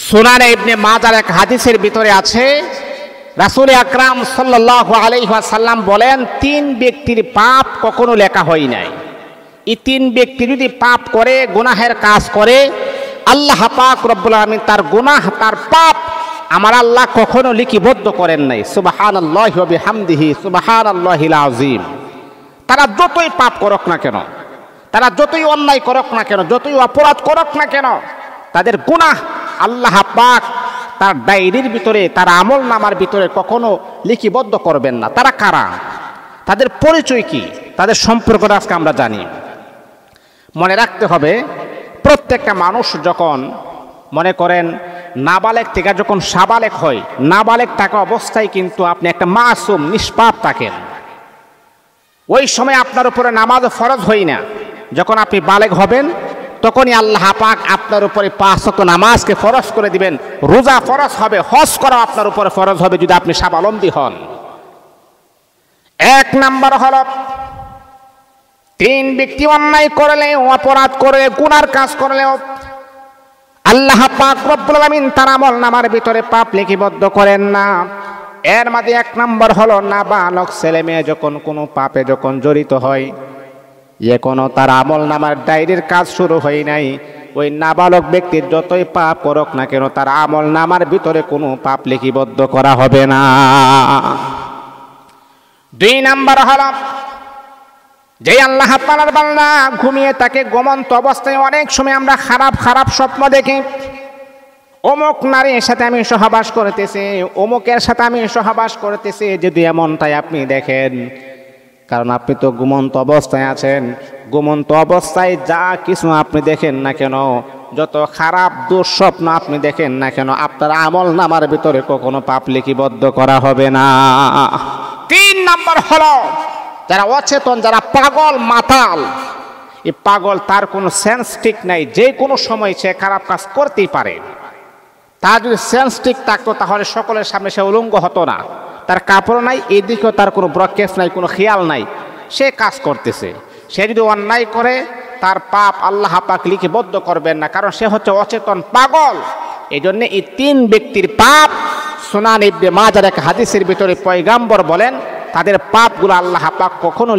সুনানে ইবনে মাজার এক হাদিসের ভিতরে আছে, রাসূল আকরাম সাল্লাল্লাহু আলাইহি ওয়াসাল্লাম বলেন, তিন ব্যক্তির পাপ কখনো লেখা হয় নাই। এই তিন ব্যক্তি যদি পাপ করে, গুনাহের কাজ করে, আল্লাহ পাক রব্বুল আলামিন তার গুনাহ, তার পাপ আমার আল্লাহ কখনো লিপিবদ্ধ করেন নাই। সুবহানাল্লাহি ওয়া বিহামদিহি সুবহানাল্লাহিল আযীম। তারা যতই পাপ করুক না কেন, তারা যতই অন্যায় করুক না কেন, যতই অপরাধ করুক না কেন, তাদের গুনাহ আল্লাহ পাক তার ডায়েরির ভিতরে, তার আমল নামার ভিতরে কখনো লিপিবদ্ধ করবেন না। তারা কারা, তাদের পরিচয় কি, তাদের সম্পর্কটা আজকে আমরা জানি। মনে রাখতে হবে, প্রত্যেকটা মানুষ যখন মনে করেন নাবালেগ থেকে যখন সাবালেগ হয়, নাবালেগ থাকা অবস্থায় কিন্তু আপনি একটা মাসুম নিষ্পাপ থাকেন। ওই সময় আপনার উপরে নামাজ ফরজ হয় না। যখন আপনি বালেগ হবেন তখনই আল্লাহ পাক আপনার উপরে 5 ওয়াক্ত নামাজকে ফরজ করে দিবেন, রোজা ফরজ হবে, হজ করা আপনার উপরে ফরজ হবে যদি আপনি স্বাবলম্বী হন। এক নাম্বার হলো, তিন ব্যক্তি অন্যায় করলে, অপরাধ করে, গুনার কাজ করলেও আল্লাহ পাক রব্বুল আলামিন তার আমল নামার ভিতরে পাপ লিপিবদ্ধ করেন না। এর মধ্যে এক নাম্বার হলো, নাবালক ছেলে মেয়ে যখন কোনো পাপে যখন জড়িত হয়, এখনো তার আমল নামার ডায়েরির কাজ শুরু হয় নাই, ওই নাবালক ব্যক্তির যতই পাপ করুক না কেন, তার আমল নামার ভিতরে কোনো পাপ লিপিবদ্ধ করা হবে না। দুই নাম্বার হলো, যে আল্লাহ তাআলার বান্দা ঘুমিয়ে থাকে, ঘুমন্ত অবস্থায় অনেক সময় আমরা খারাপ খারাপ স্বপ্ন দেখি। অমুক নারীর সাথে আমি সহবাস করতেছি, অমুকের সাথে আমি সহবাস করতেছি। যদি এমনটাই আপনি দেখেন, কারণ আপনি তো ঘুমন্ত অবস্থায় আছেন, ঘুমন্ত অবস্থায় যা কিছু আপনি দেখেন না কেন, যত খারাপ দুঃস্বপ্ন আপনি দেখেন না কেন, আপনার আমল নামার ভিতরে কখনো পাপ লিপিবদ্ধ করা হবে না। তিন নাম্বার হলো, যারা অচেতন, যারা পাগল মাতাল, এই পাগল, তার কোনো সেন্স ঠিক নাই, যে কোনো সময় সে খারাপ কাজ করতেই পারে। তার যদি সেন্স ঠিক থাকতো তাহলে সকলের সামনে সে উলঙ্গ হতো না। তার কাপড় নাই, এদিকেও তার কোনো ব্রকেস নাই, কোনো খেয়াল নাই, সে কাজ করতেছে। সে যদি অন্যায় করে, তার পাপ আল্লাহ পাক লিপিবদ্ধ করবেন না, কারণ সে হচ্ছে অচেতন পাগল। এই জন্য এই তিন ব্যক্তির পাপ, সুনান ইবনে মাজার এক হাদিসের ভিতরে পয়গাম্বর বলেন, তাদের পাপগুলো আল্লাহ পাক কখনো